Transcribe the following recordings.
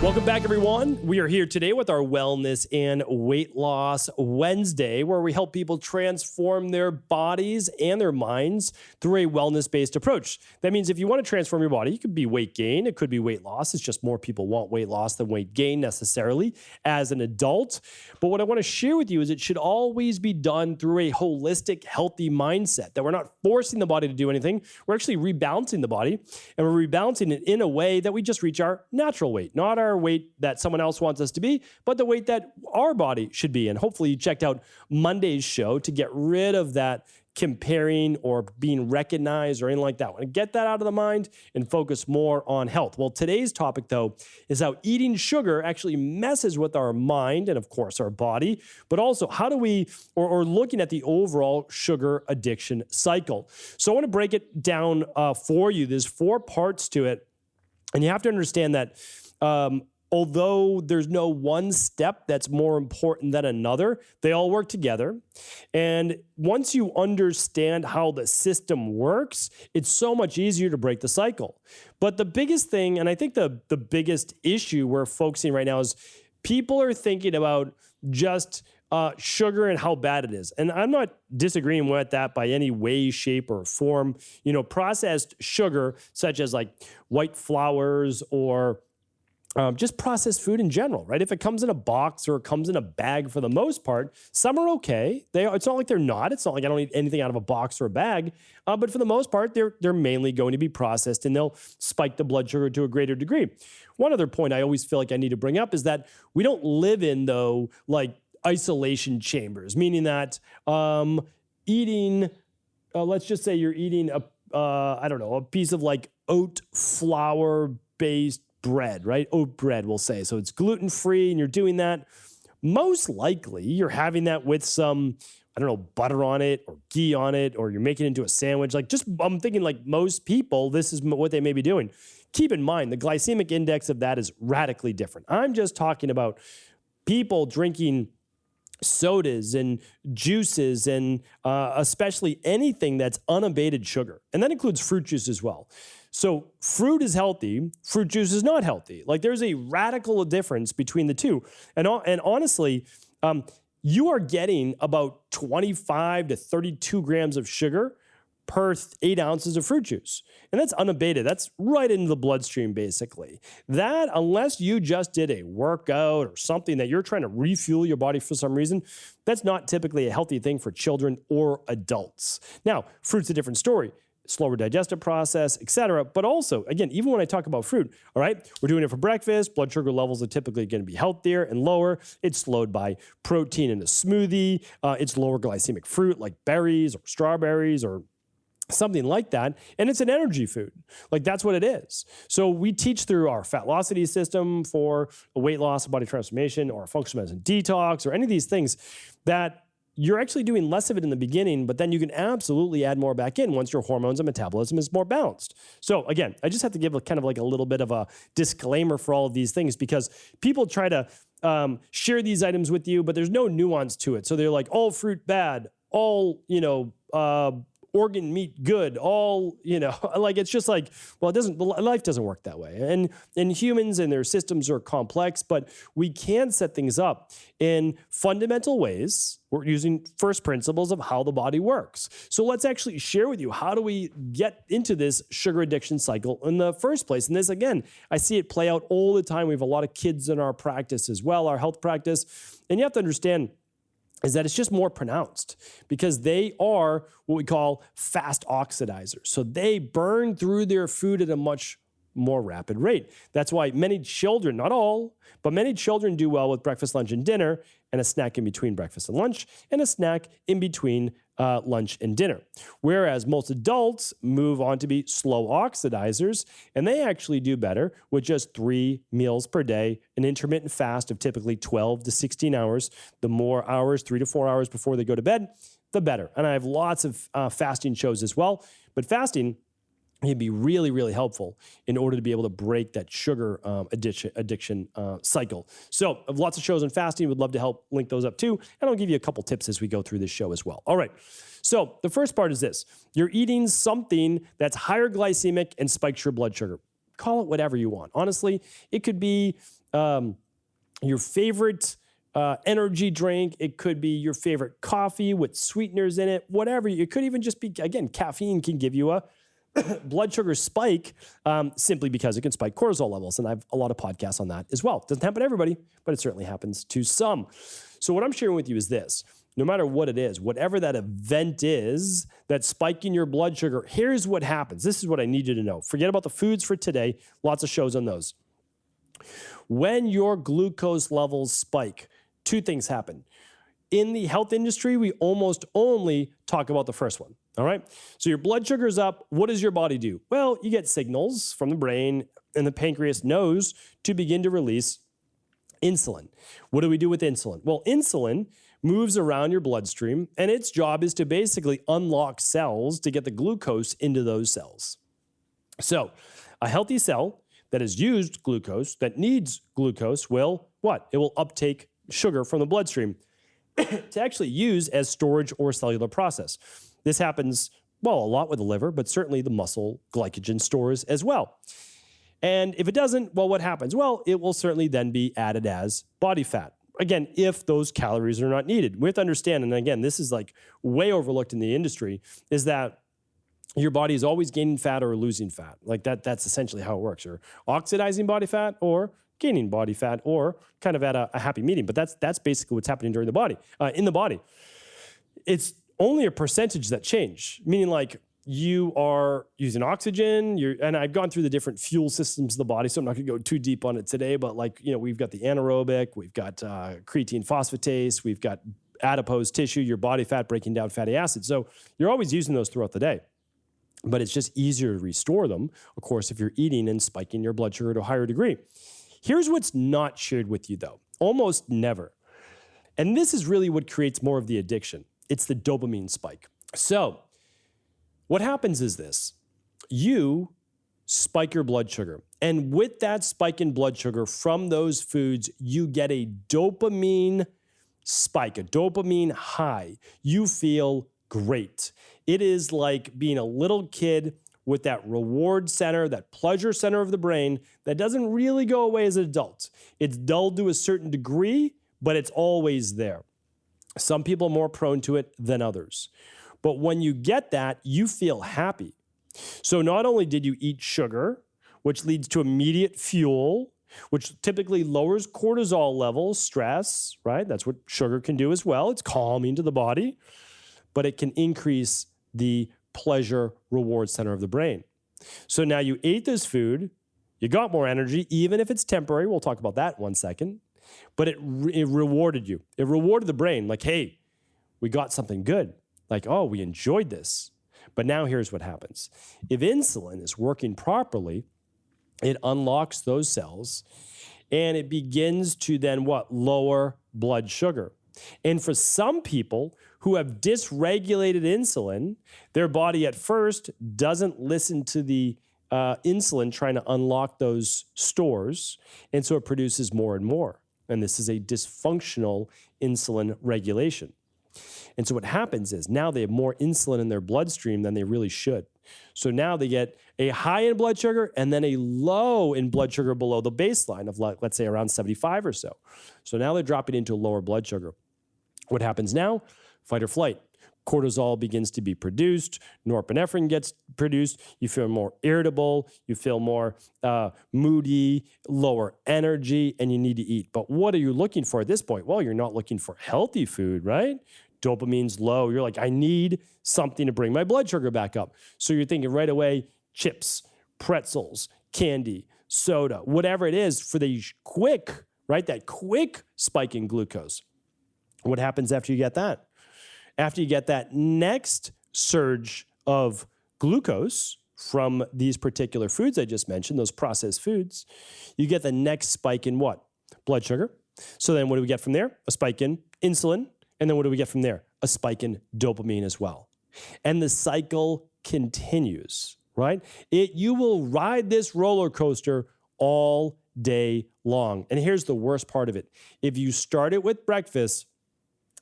Welcome back, everyone. We are here today with our Wellness and Weight Loss Wednesday, where we help people transform their bodies and their minds through a wellness-based approach. That means if you want to transform your body, it could be weight gain, it could be weight loss. It's just more people want weight loss than weight gain necessarily as an adult. But what I want to share with you is it should always be done through a holistic, healthy mindset, that we're not forcing the body to do anything. We're actually rebalancing the body, and we're rebalancing it in a way that we just reach our natural weight, not our weight that someone else wants us to be, but the weight that our body should be. And hopefully you checked out Monday's show to get rid of that comparing or being recognized or anything like that. I want to get that out of the mind and focus more on health. Well, today's topic, though, is how eating sugar actually messes with our mind and, of course, our body, but also how do we, or looking at the overall sugar addiction cycle. So I want to break it down for you. There's 4 parts to it, and you have to understand that although there's no one step that's more important than another, they all work together. And once you understand how the system works, it's so much easier to break the cycle. But the biggest thing, and I think the biggest issue we're focusing right now is people are thinking about just sugar and how bad it is. And I'm not disagreeing with that by any way, shape, or form. You know, processed sugar, such as like white flours or just processed food in general, right? If it comes in a box or it comes in a bag, for the most part, some are okay. It's not like they're not. It's not like I don't eat anything out of a box or a bag. But for the most part, they're mainly going to be processed, and they'll spike the blood sugar to a greater degree. One other point I always feel like I need to bring up is that we don't live in, though, like isolation chambers, meaning that eating, let's just say you're eating a piece of like oat flour based bread, right? Oat bread, we'll say. So it's gluten-free and you're doing that. Most likely you're having that with some, butter on it or ghee on it, or you're making it into a sandwich. I'm thinking like most people, this is what they may be doing. Keep in mind, the glycemic index of that is radically different. I'm just talking about people drinking sodas and juices and especially anything that's unabated sugar. And that includes fruit juice as well. So fruit is healthy, fruit juice is not healthy. Like there's a radical difference between the two. And honestly, you are getting about 25 to 32 grams of sugar per 8 ounces of fruit juice. And that's unabated. That's right into the bloodstream, basically. That, unless you just did a workout or something that you're trying to refuel your body for some reason, that's not typically a healthy thing for children or adults. Now, fruit's a different story. Slower digestive process, etc. But also, again, even when I talk about fruit, all right, we're doing it for breakfast. Blood sugar levels are typically going to be healthier and lower. It's slowed by protein in a smoothie. It's lower glycemic fruit like berries or strawberries or something like that. And it's an energy food. Like that's what it is. So we teach through our fat velocity system for a weight loss, body transformation, or a functional medicine detox, or any of these things that you're actually doing less of it in the beginning, but then you can absolutely add more back in once your hormones and metabolism is more balanced. So again, I just have to give kind of like a little bit of a disclaimer for all of these things, because people try to share these items with you, but there's no nuance to it. So they're like, all fruit bad, all, organ meat good, all, like it's just like, well, life doesn't work that way. And humans and their systems are complex, but we can set things up in fundamental ways. We're using first principles of how the body works. So let's actually share with you, how do we get into this sugar addiction cycle in the first place? And this, again, I see it play out all the time. We have a lot of kids in our practice as well, our health practice. And you have to understand is that it's just more pronounced because they are what we call fast oxidizers. So they burn through their food at a much more rapid rate. That's why many children, not all, but many children do well with breakfast, lunch, and dinner, and a snack in between breakfast and lunch, and a snack in between lunch and dinner. Whereas most adults move on to be slow oxidizers, and they actually do better with just 3 meals per day, an intermittent fast of typically 12 to 16 hours. The more hours, 3 to 4 hours before they go to bed, the better. And I have lots of fasting shows as well, but fasting can be really, really helpful in order to be able to break that sugar addiction cycle. So I have lots of shows on fasting. Would love to help link those up too. And I'll give you a couple tips as we go through this show as well. All right. So the first part is this. You're eating something that's higher glycemic and spikes your blood sugar. Call it whatever you want. Honestly, it could be your favorite energy drink. It could be your favorite coffee with sweeteners in it, whatever. It could even just be, again, caffeine can give you a blood sugar spike simply because it can spike cortisol levels. And I have a lot of podcasts on that as well. It doesn't happen to everybody, but it certainly happens to some. So what I'm sharing with you is this. No matter what it is, whatever that event is that's spiking your blood sugar, here's what happens. This is what I need you to know. Forget about the foods for today. Lots of shows on those. When your glucose levels spike, two things happen. In the health industry, we almost only talk about the first one. All right. So your blood sugar is up. What does your body do? Well, you get signals from the brain, and the pancreas knows to begin to release insulin. What do we do with insulin? Well, insulin moves around your bloodstream, and its job is to basically unlock cells to get the glucose into those cells. So a healthy cell that has used glucose, that needs glucose, will what? It will uptake sugar from the bloodstream to actually use as storage or cellular process. This happens, well, a lot with the liver, but certainly the muscle glycogen stores as well. And if it doesn't, well, what happens? Well, it will certainly then be added as body fat. Again, if those calories are not needed. We have to understand, and again, this is like way overlooked in the industry, is that your body is always gaining fat or losing fat. Like that's essentially how it works. You're oxidizing body fat or gaining body fat, or kind of at a happy medium. But that's basically what's happening during the body, in the body. It's only a percentage that change, meaning like you are using oxygen, and I've gone through the different fuel systems of the body, so I'm not gonna go too deep on it today, but like, we've got the anaerobic, we've got creatine phosphatase, we've got adipose tissue, your body fat breaking down fatty acids. So you're always using those throughout the day, but it's just easier to restore them, of course, if you're eating and spiking your blood sugar to a higher degree. Here's what's not shared with you though, almost never. And this is really what creates more of the addiction. It's the dopamine spike. So what happens is this: you spike your blood sugar. And with that spike in blood sugar from those foods, you get a dopamine spike, a dopamine high. You feel great. It is like being a little kid with that reward center, that pleasure center of the brain that doesn't really go away as an adult. It's dulled to a certain degree, but it's always there. Some people are more prone to it than others. But when you get that, you feel happy. So not only did you eat sugar, which leads to immediate fuel, which typically lowers cortisol levels, stress, right? That's what sugar can do as well. It's calming to the body, but it can increase the pleasure reward center of the brain. So now you ate this food, you got more energy, even if it's temporary. We'll talk about that in 1 second. But it rewarded you. It rewarded the brain like, hey, we got something good. Like, oh, we enjoyed this. But now here's what happens. If insulin is working properly, it unlocks those cells and it begins to then what? Lower blood sugar. And for some people who have dysregulated insulin, their body at first doesn't listen to the insulin trying to unlock those stores. And so it produces more and more. And this is a dysfunctional insulin regulation. And so what happens is now they have more insulin in their bloodstream than they really should. So now they get a high in blood sugar and then a low in blood sugar below the baseline of, let's say, around 75 or so. So now they're dropping into lower blood sugar. What happens now? Fight or flight. Cortisol begins to be produced. Norepinephrine gets produced. You feel more irritable. You feel more moody, lower energy, and you need to eat. But what are you looking for at this point? Well, you're not looking for healthy food, right? Dopamine's low. You're like, I need something to bring my blood sugar back up. So you're thinking right away, chips, pretzels, candy, soda, whatever it is for the quick, right? That quick spike in glucose. What happens after you get that? After you get that next surge of glucose from these particular foods I just mentioned, those processed foods, you get the next spike in what? Blood sugar. So then what do we get from there? A spike in insulin. And then what do we get from there? A spike in dopamine as well. And the cycle continues, right? You will ride this roller coaster all day long. And here's the worst part of it. If you start it with breakfast,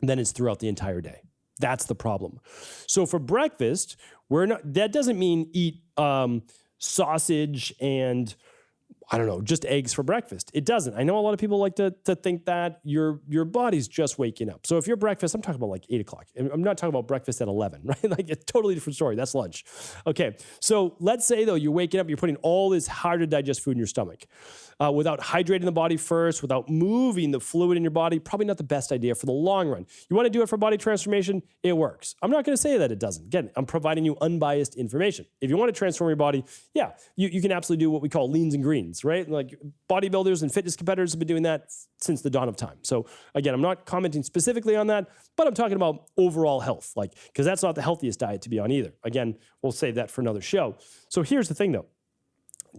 then it's throughout the entire day. That's the problem. So for breakfast, that doesn't mean eat sausage and I don't know, just eggs for breakfast. It doesn't. I know a lot of people like to think that your body's just waking up. So if your breakfast, I'm talking about like 8 o'clock. I'm not talking about breakfast at 11, right? Like a totally different story. That's lunch. Okay. So let's say though, you're waking up, you're putting all this hard to digest food in your stomach. Without hydrating the body first, without moving the fluid in your body, probably not the best idea for the long run. You want to do it for body transformation, it works. I'm not going to say that it doesn't. Again, I'm providing you unbiased information. If you want to transform your body, yeah, you can absolutely do what we call leans and greens, right? Like bodybuilders and fitness competitors have been doing that since the dawn of time. So again, I'm not commenting specifically on that, but I'm talking about overall health, like, because that's not the healthiest diet to be on either. Again, we'll save that for another show. So here's the thing though.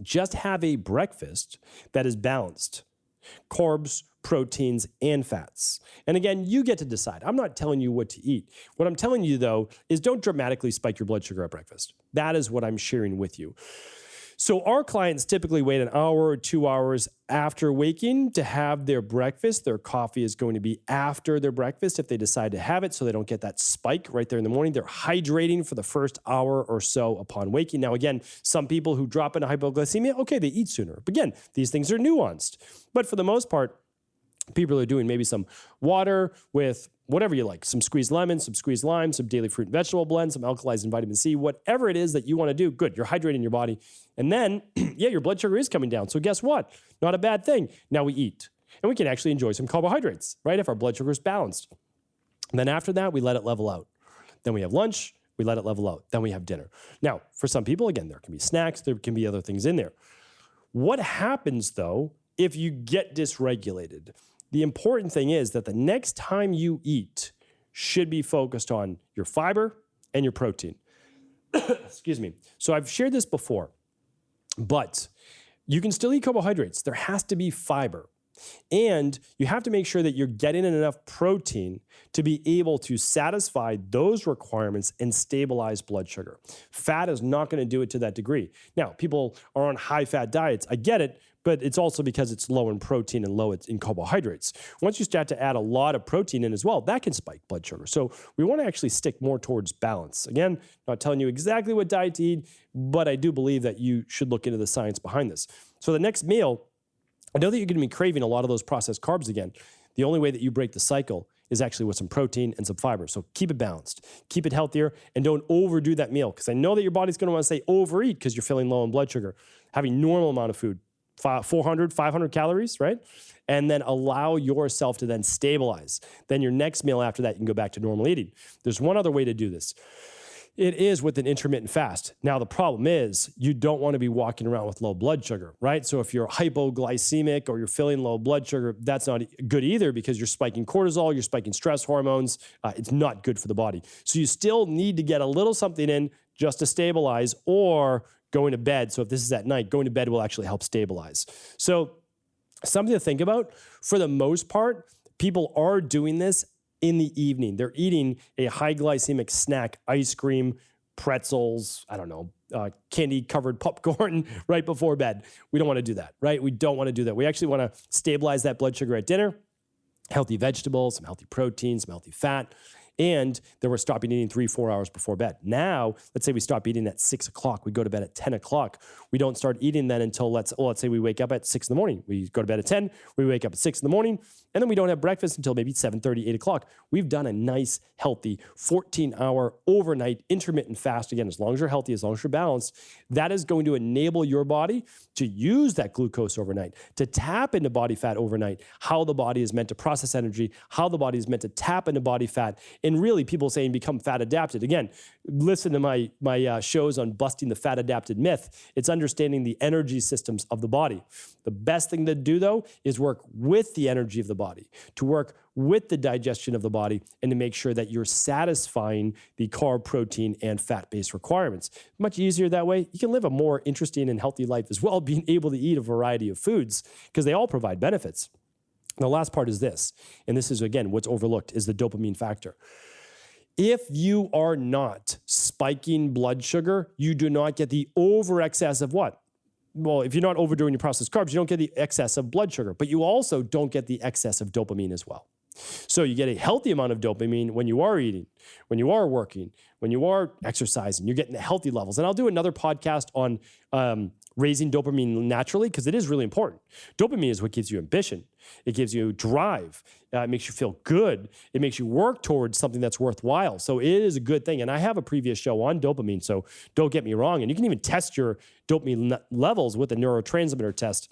Just have a breakfast that is balanced. Carbs, proteins, and fats. And again, you get to decide. I'm not telling you what to eat. What I'm telling you, though, is don't dramatically spike your blood sugar at breakfast. That is what I'm sharing with you. So our clients typically wait an hour or 2 hours after waking to have their breakfast. Their coffee is going to be after their breakfast if they decide to have it, so they don't get that spike right there in the morning. They're hydrating for the first hour or so upon waking. Now, again, some people who drop into hypoglycemia, okay, they eat sooner. But again, these things are nuanced. But for the most part, people are doing maybe some water with whatever you like, some squeezed lemon, some squeezed lime, some daily fruit and vegetable blend, some alkalizing vitamin C, whatever it is that you want to do, good. You're hydrating your body. And then, yeah, your blood sugar is coming down. So guess what? Not a bad thing. Now we eat. And we can actually enjoy some carbohydrates, right? If our blood sugar is balanced. And then after that, we let it level out. Then we have lunch, we let it level out. Then we have dinner. Now, for some people, again, there can be snacks, there can be other things in there. What happens, though, if you get dysregulated? The important thing is that the next time you eat should be focused on your fiber and your protein. Excuse me. So I've shared this before, but you can still eat carbohydrates. There has to be fiber. And you have to make sure that you're getting enough protein to be able to satisfy those requirements and stabilize blood sugar. Fat is not going to do it to that degree. Now, people are on high-fat diets. I get it, but it's also because it's low in protein and low in carbohydrates. Once you start to add a lot of protein in as well, that can spike blood sugar. So we want to actually stick more towards balance. Again, not telling you exactly what diet to eat, but I do believe that you should look into the science behind this. So the next meal, I know that you're going to be craving a lot of those processed carbs again. The only way that you break the cycle is actually with some protein and some fiber. So keep it balanced, keep it healthier, and don't overdo that meal, because I know that your body's going to want to say overeat because you're feeling low in blood sugar. Having normal amount of food, 400, 500 calories, right? And then allow yourself to then stabilize. Then your next meal after that, you can go back to normal eating. There's one other way to do this. It is with an intermittent fast. Now, the problem is you don't want to be walking around with low blood sugar, right? So if you're hypoglycemic or you're feeling low blood sugar, that's not good either, because you're spiking cortisol, you're spiking stress hormones. It's not good for the body. So you still need to get a little something in just to stabilize, or going to bed. So if this is at night, going to bed will actually help stabilize. So something to think about. For the most part, people are doing this in the evening. They're eating a high glycemic snack, ice cream, pretzels, I don't know, candy-covered popcorn right before bed. We don't want to do that, right? We don't want to do that. We actually want to stabilize that blood sugar at dinner, healthy vegetables, some healthy proteins, some healthy fat, and then we're stopping eating 3-4 hours before bed. Now, let's say we stop eating at 6 o'clock. We go to bed at 10 o'clock. We don't start eating then until, let's say we wake up at 6 in the morning. We go to bed at 10. We wake up at 6 in the morning. And then we don't have breakfast until maybe 7:30, 8 o'clock. We've done a nice, healthy 14-hour overnight intermittent fast. Again, as long as you're healthy, as long as you're balanced, that is going to enable your body to use that glucose overnight, to tap into body fat overnight, how the body is meant to process energy, how the body is meant to tap into body fat. And really, people saying become fat adapted. Again, listen to my shows on busting the fat adapted myth. It's understanding the energy systems of the body. The best thing to do, though, is work with the energy of the body, to work with the digestion of the body, and to make sure that you're satisfying the carb, protein, and fat-based requirements. Much easier that way. You can live a more interesting and healthy life as well, being able to eat a variety of foods, because they all provide benefits. The last part is this, and this is, again, what's overlooked, is the dopamine factor. If you are not spiking blood sugar, you do not get the over-excess of what? Well, if you're not overdoing your processed carbs, you don't get the excess of blood sugar, but you also don't get the excess of dopamine as well. So you get a healthy amount of dopamine when you are eating, when you are working, when you are exercising, you're getting the healthy levels. And I'll do another podcast on raising dopamine naturally, because it is really important. Dopamine is what gives you ambition. It gives you drive. It makes you feel good. It makes you work towards something that's worthwhile. So it is a good thing. And I have a previous show on dopamine, so don't get me wrong. And you can even test your dopamine levels with a neurotransmitter test.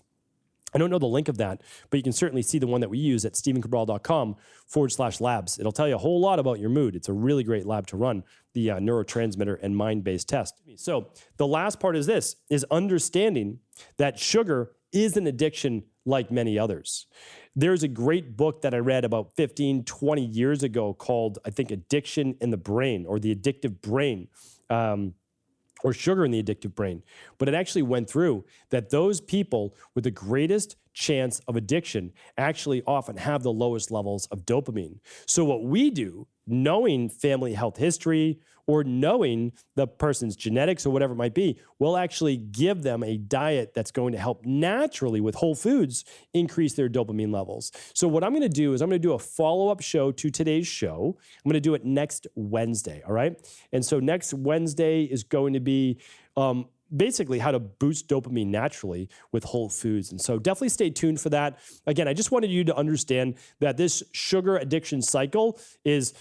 I don't know the link of that, but you can certainly see the one that we use at stevencabral.com/labs. It'll tell you a whole lot about your mood. It's a really great lab to run the neurotransmitter and mind-based test. So the last part is this, is understanding that sugar is an addiction like many others. There's a great book that I read about 15, 20 years ago called, I think, Addiction in the Brain, or The Addictive Brain. Or Sugar in the Addictive Brain. But it actually went through that those people with the greatest chance of addiction actually often have the lowest levels of dopamine. So what we do, knowing family health history or knowing the person's genetics or whatever it might be, we'll actually give them a diet that's going to help naturally with whole foods increase their dopamine levels. So what I'm going to do is I'm going to do a follow-up show to today's show. I'm going to do it next Wednesday, all right? And so next Wednesday is going to be basically how to boost dopamine naturally with whole foods. And so definitely stay tuned for that. Again, I just wanted you to understand that this sugar addiction cycle is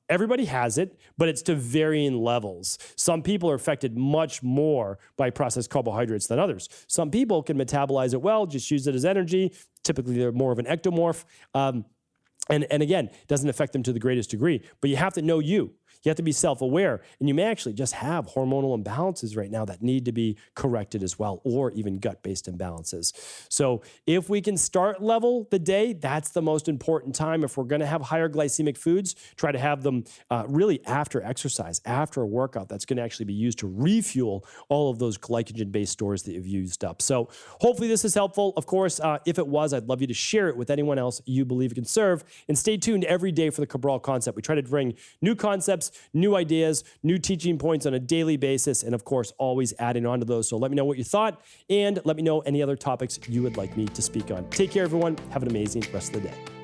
everybody has it, but it's to varying levels. Some people are affected much more by processed carbohydrates than others. Some people can metabolize it well, just use it as energy. Typically, they're more of an ectomorph. And again, it doesn't affect them to the greatest degree. But you have to know you. You have to be self-aware, and you may actually just have hormonal imbalances right now that need to be corrected as well, or even gut-based imbalances. So if we can start level the day, that's the most important time. If we're going to have higher glycemic foods, try to have them really after exercise, after a workout. That's going to actually be used to refuel all of those glycogen-based stores that you've used up. So hopefully this is helpful. Of course, if it was, I'd love you to share it with anyone else you believe it can serve, and stay tuned every day for the Cabral Concept. We try to bring new concepts, new ideas, new teaching points on a daily basis, and of course, always adding on to those. So let me know what you thought, and let me know any other topics you would like me to speak on. Take care, everyone. Have an amazing rest of the day.